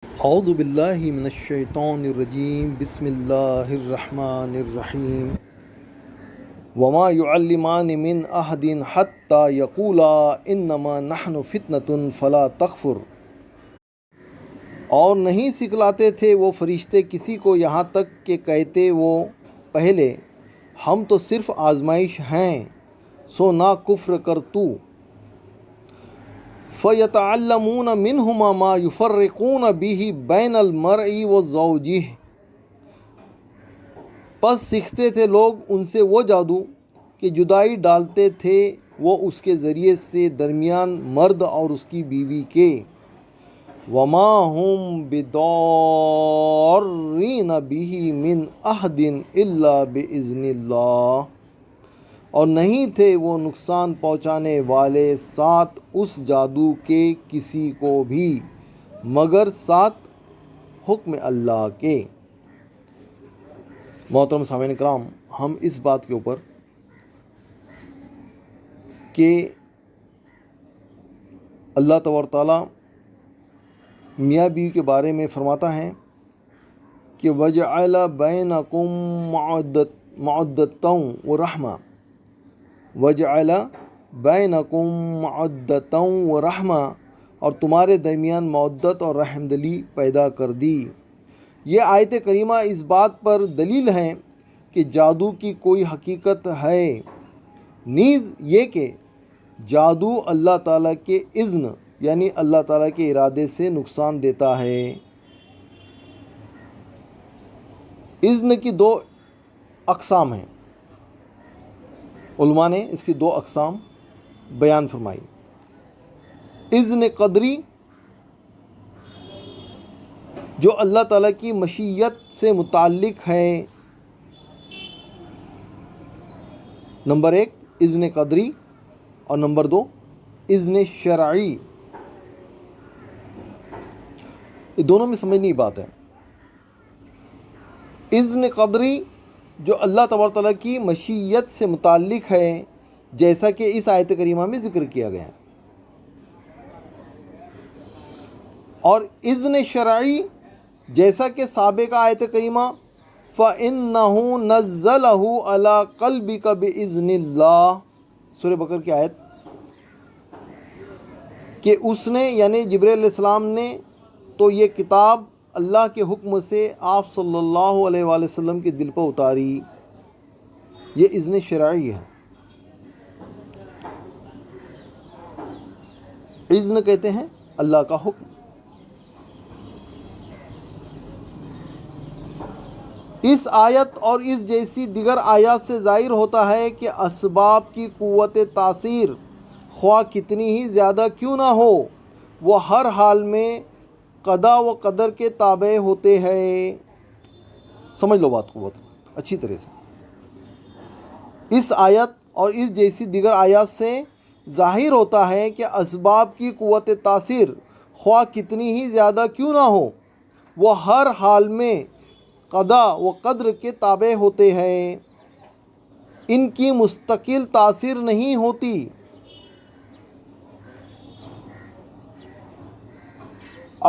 اعوذ باللہ من الشیطان الرجیم بسم اللہ الرحمن الرحیم وما يعلمان من احد حتى يقولا انما نحن فتنة فلا تکفر۔ اور نہیں سکھلاتے تھے وہ فرشتے کسی کو یہاں تک کہ کہتے وہ پہلے ہم تو صرف آزمائش ہیں، سو نہ کفر کر تو۔ فَيَتَعَلَّمُونَ مِنْهُمَا مَا يُفَرِّقُونَ بِهِ بَيْنَ الْمَرْءِ وَزَوْجِهِ، پس سیکھتے تھے لوگ ان سے وہ جادو کہ جدائی ڈالتے تھے وہ اس کے ذریعے سے درمیان مرد اور اس کی بیوی کے۔ وَمَا هُمْ بِضَارِّينَ بِهِ مِنْ أَحَدٍ إِلَّا بِإِذْنِ اللَّهِ، اور نہیں تھے وہ نقصان پہنچانے والے ساتھ اس جادو کے کسی کو بھی مگر ساتھ حکم اللہ کے۔ محترم سامعین کرام، ہم اس بات کے اوپر کہ اللہ تبارک تعالیٰ میاں بیوی کے بارے میں فرماتا ہے کہ وَجَعَلَ بَيْنَكُمْ مَوَدَّةً وَرَحْمَةً، وَجَعَلَ بَيْنَكُمْ مَوَدَّةً وَرَحْمَةً، اور تمہارے درمیان مودت اور رحم دلی پیدا کر دی۔ یہ آیت کریمہ اس بات پر دلیل ہے کہ جادو کی کوئی حقیقت ہے، نیز یہ کہ جادو اللہ تعالیٰ کے اذن یعنی اللہ تعالیٰ کے ارادے سے نقصان دیتا ہے۔ اذن کی دو اقسام ہیں، علماء نے اس کی دو اقسام بیان فرمائی۔ اذن قدری جو اللہ تعالیٰ کی مشیت سے متعلق ہے، نمبر ایک اذن قدری اور نمبر دو اذن شرعی۔ یہ دونوں میں سمجھنے کی بات ہے۔ اذن قدری جو اللہ تبارک تعالیٰ کی مشیت سے متعلق ہے، جیسا کہ اس آیت کریمہ میں ذکر کیا گیا ہے، اور اذن شرعی جیسا کہ سابقہ آیت کریمہ فَإِنَّهُ نَزَّلَهُ عَلَىٰ قَلْبِكَ بِإِذْنِ اللَّهِ، سورہ بقرہ کی آیت، کہ اس نے یعنی جبرائیل علیہ السلام نے تو یہ کتاب اللہ کے حکم سے آپ صلی اللہ علیہ وآلہ وسلم کے دل پر اتاری۔ یہ اذن شرعی ہے۔ اذن کہتے ہیں اللہ کا حکم۔ اس آیت اور اس جیسی دیگر آیات سے ظاہر ہوتا ہے کہ اسباب کی قوت تاثیر خواہ کتنی ہی زیادہ کیوں نہ ہو، وہ ہر حال میں قضا و قدر کے تابع ہوتے ہیں۔ سمجھ لو بات کو بہت اچھی طرح سے۔ اس آیت اور اس جیسی دیگر آیات سے ظاہر ہوتا ہے کہ اسباب کی قوت تاثیر خواہ کتنی ہی زیادہ کیوں نہ ہو، وہ ہر حال میں قضا و قدر کے تابع ہوتے ہیں، ان کی مستقل تاثیر نہیں ہوتی۔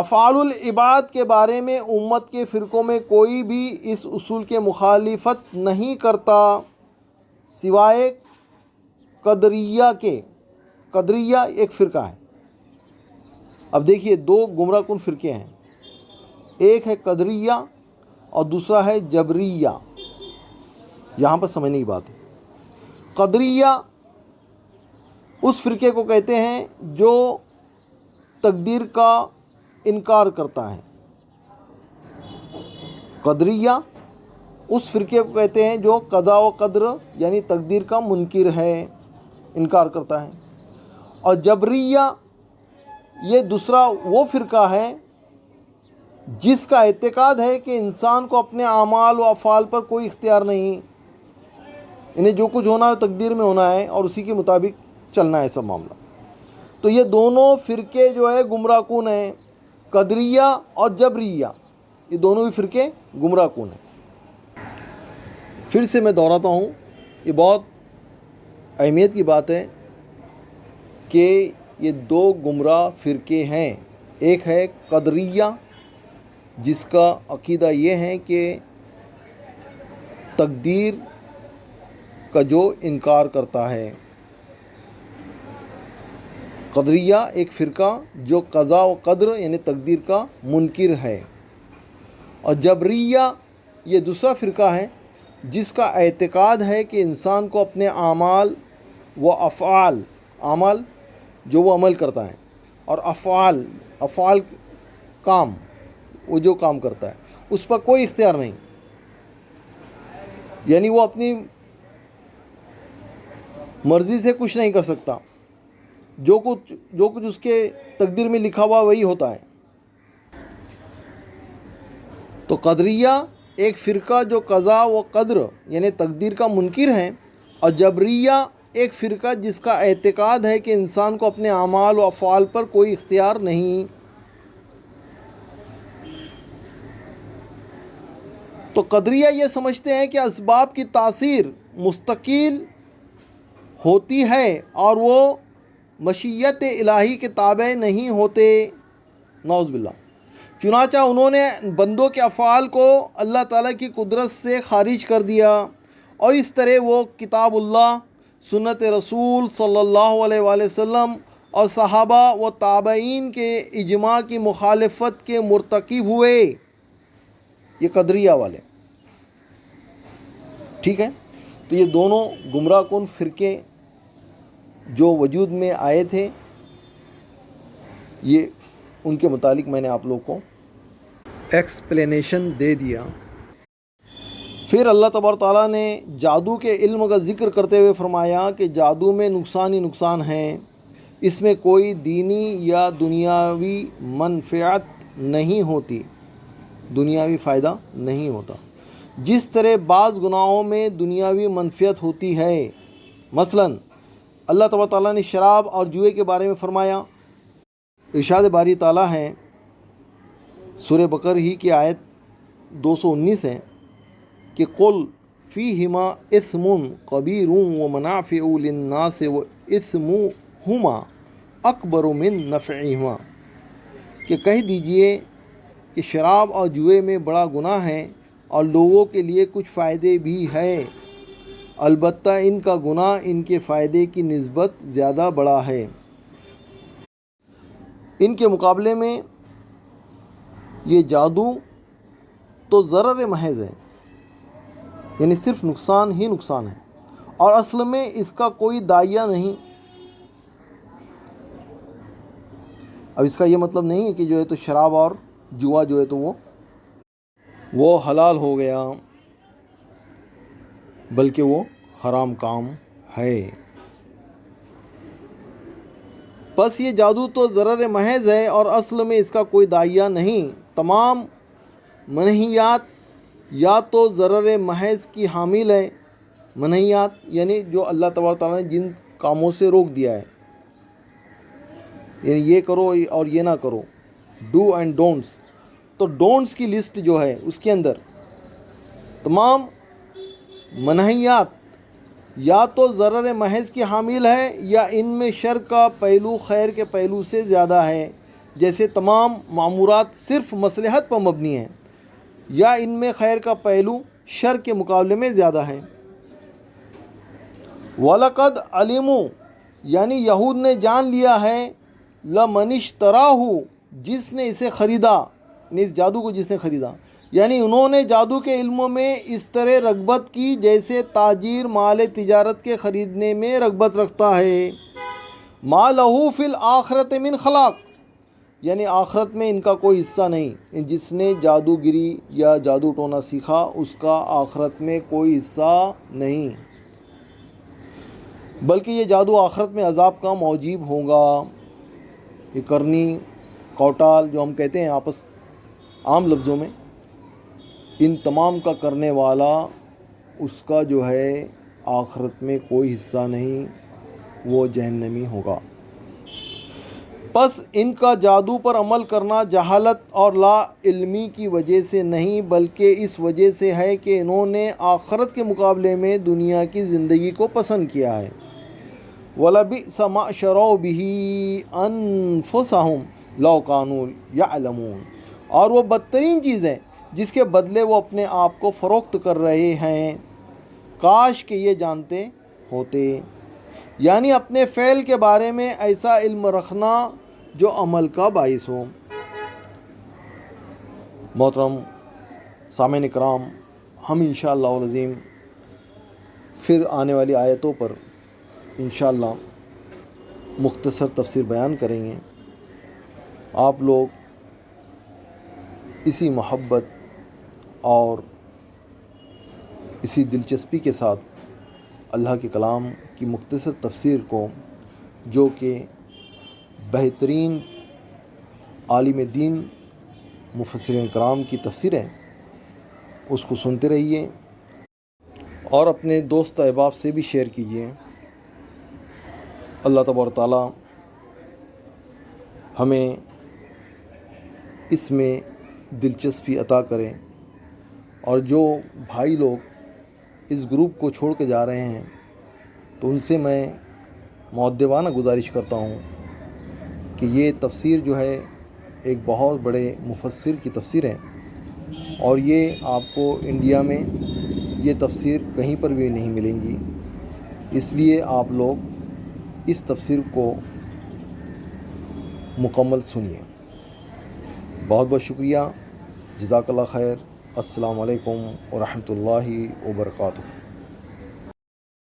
افعال العباد کے بارے میں امت کے فرقوں میں کوئی بھی اس اصول کے مخالفت نہیں کرتا سوائے قدریہ کے۔ قدریہ ایک فرقہ ہے۔ اب دیکھیے دو گمراہ کن فرقے ہیں، ایک ہے قدریہ اور دوسرا ہے جبریہ۔ یہاں پر سمجھنے کی بات ہے۔ قدریہ اس فرقے کو کہتے ہیں جو تقدیر کا انکار کرتا ہے۔ قدریہ اس فرقے کو کہتے ہیں جو قضا و قدر یعنی تقدیر کا منکر ہے، انکار کرتا ہے۔ اور جبریہ یہ دوسرا وہ فرقہ ہے جس کا اعتقاد ہے کہ انسان کو اپنے اعمال و افعال پر کوئی اختیار نہیں، انہیں جو کچھ ہونا ہے تقدیر میں ہونا ہے اور اسی کے مطابق چلنا ہے سب معاملہ۔ تو یہ دونوں فرقے جو ہے گمراہ کن ہیں، قدریہ اور جبریہ، یہ دونوں ہی فرقے گمراہ کن ہیں۔ پھر سے میں دہراتا ہوں، یہ بہت اہمیت کی بات ہے کہ یہ دو گمراہ فرقے ہیں، ایک ہے قدریہ جس کا عقیدہ یہ ہے کہ تقدیر کا جو انکار کرتا ہے۔ قدریہ ایک فرقہ جو قضاء و قدر یعنی تقدیر کا منکر ہے، اور جبریہ یہ دوسرا فرقہ ہے جس کا اعتقاد ہے کہ انسان کو اپنے اعمال و افعال، اعمال جو وہ عمل کرتا ہے، اور افعال کام، وہ جو کام کرتا ہے اس پر کوئی اختیار نہیں، یعنی وہ اپنی مرضی سے کچھ نہیں کر سکتا، جو کچھ اس کے تقدیر میں لکھا ہوا وہی ہوتا ہے۔ تو قدریہ ایک فرقہ جو قضاء و قدر یعنی تقدیر کا منکر ہے، اور جبریہ ایک فرقہ جس کا اعتقاد ہے کہ انسان کو اپنے اعمال و افعال پر کوئی اختیار نہیں۔ تو قدریہ یہ سمجھتے ہیں کہ اسباب کی تاثیر مستقل ہوتی ہے اور وہ مشیت الہی کے تابع نہیں ہوتے، نعوذ باللہ۔ چنانچہ انہوں نے بندوں کے افعال کو اللہ تعالیٰ کی قدرت سے خارج کر دیا، اور اس طرح وہ کتاب اللہ، سنت رسول صلی اللہ علیہ وآلہ وسلم اور صحابہ و تابعین کے اجماع کی مخالفت کے مرتکب ہوئے۔ یہ قدریہ والے، ٹھیک ہے۔ تو یہ دونوں گمراہ کن فرقے جو وجود میں آئے تھے، یہ ان کے متعلق میں نے آپ لوگ کو ایکسپلینیشن دے دیا۔ پھر اللہ تبارک تعالیٰ نے جادو کے علم کا ذکر کرتے ہوئے فرمایا کہ جادو میں نقصان ہی نقصان ہیں، اس میں کوئی دینی یا دنیاوی منفعت نہیں ہوتی، دنیاوی فائدہ نہیں ہوتا، جس طرح بعض گناہوں میں دنیاوی منفعت ہوتی ہے۔ مثلا اللہ تبارک تعالیٰ نے شراب اور جوئے کے بارے میں فرمایا، ارشاد باری تعالیٰ ہے، سورہ بقرہ ہی کی آیت 219 ہے کہ قل فیہما اثم کبیر ومنافع للناس واثمہما اکبر من نفعہما، کہ کہہ دیجئے کہ شراب اور جوئے میں بڑا گناہ ہے اور لوگوں کے لیے کچھ فائدے بھی ہے، البتہ ان کا گناہ ان کے فائدے کی نسبت زیادہ بڑا ہے۔ ان کے مقابلے میں یہ جادو تو ضرر محض ہے، یعنی صرف نقصان ہی نقصان ہے، اور اصل میں اس کا کوئی داعیہ نہیں۔ اب اس کا یہ مطلب نہیں ہے کہ جو ہے تو شراب اور جوا جو ہے تو وہ حلال ہو گیا، بلکہ وہ حرام کام ہے۔ بس یہ جادو تو ضرر محض ہے اور اصل میں اس کا کوئی داعیہ نہیں۔ تمام منہیات یا تو ضرر محض کی حامل ہے، منہیات یعنی جو اللہ تبارک تعالیٰ نے جن کاموں سے روک دیا ہے، یعنی یہ کرو اور یہ نہ کرو، ڈو اینڈ ڈونٹس، تو ڈونٹس کی لسٹ جو ہے اس کے اندر تمام منہیات یا تو ضرر محض کی حامل ہے یا ان میں شر کا پہلو خیر کے پہلو سے زیادہ ہے، جیسے تمام معمورات صرف مصلحت پر مبنی ہیں، یا ان میں خیر کا پہلو شر کے مقابلے میں زیادہ ہے۔ وَلَقَدْ عَلِمُوا، یعنی یہود نے جان لیا ہے، لَمَنِ اشْتَرَاهُ، جس نے اسے خریدا، یعنی اس جادو کو جس نے خریدا، یعنی انہوں نے جادو کے علموں میں اس طرح رغبت کی جیسے تاجر مال تجارت کے خریدنے میں رغبت رکھتا ہے۔ مَا لَهُ فِي الْآخِرَةِ مِنْ خَلَاقٍ، یعنی آخرت میں ان کا کوئی حصہ نہیں، جس نے جادوگری یا جادو ٹونا سیکھا اس کا آخرت میں کوئی حصہ نہیں، بلکہ یہ جادو آخرت میں عذاب کا موجب ہوگا۔ یہ کرنی کوٹال جو ہم کہتے ہیں آپس عام لفظوں میں، ان تمام کا کرنے والا اس کا جو ہے آخرت میں کوئی حصہ نہیں، وہ جہنمی ہوگا۔ پس ان کا جادو پر عمل کرنا جہالت اور لا علمی کی وجہ سے نہیں، بلکہ اس وجہ سے ہے کہ انہوں نے آخرت کے مقابلے میں دنیا کی زندگی کو پسند کیا ہے۔ وَلَبِئْسَ مَا شَرَوْا بِهِ أَنفُسَهُمْ لَوْ كَانُوا يَعْلَمُونَ، اور وہ بدترین چیز ہے جس کے بدلے وہ اپنے آپ کو فروخت کر رہے ہیں۔ کاش کہ یہ جانتے ہوتے، یعنی اپنے فعل کے بارے میں ایسا علم رکھنا جو عمل کا باعث ہو۔ محترم سامعین کرام، ہم انشاءاللہ العظیم پھر آنے والی آیتوں پر انشاءاللہ مختصر تفسیر بیان کریں گے۔ آپ لوگ اسی محبت اور اسی دلچسپی کے ساتھ اللہ کے کلام کی مختصر تفسیر کو، جو کہ بہترین عالم دین مفسرین کرام کی تفسیر ہے، اس کو سنتے رہیے اور اپنے دوست احباب سے بھی شیئر کیجیے۔ اللہ تبارک تعالیٰ ہمیں اس میں دلچسپی عطا کرے، اور جو بھائی لوگ اس گروپ کو چھوڑ کے جا رہے ہیں تو ان سے میں مؤدبانہ گزارش کرتا ہوں کہ یہ تفسیر جو ہے ایک بہت بڑے مفسر کی تفسیر ہے، اور یہ آپ کو انڈیا میں یہ تفسیر کہیں پر بھی نہیں ملیں گی۔ اس لیے آپ لوگ اس تفسیر کو مکمل سنیے۔ بہت بہت شکریہ، جزاک اللہ خیر۔ السلام علیکم ورحمۃ اللہ وبرکاتہ۔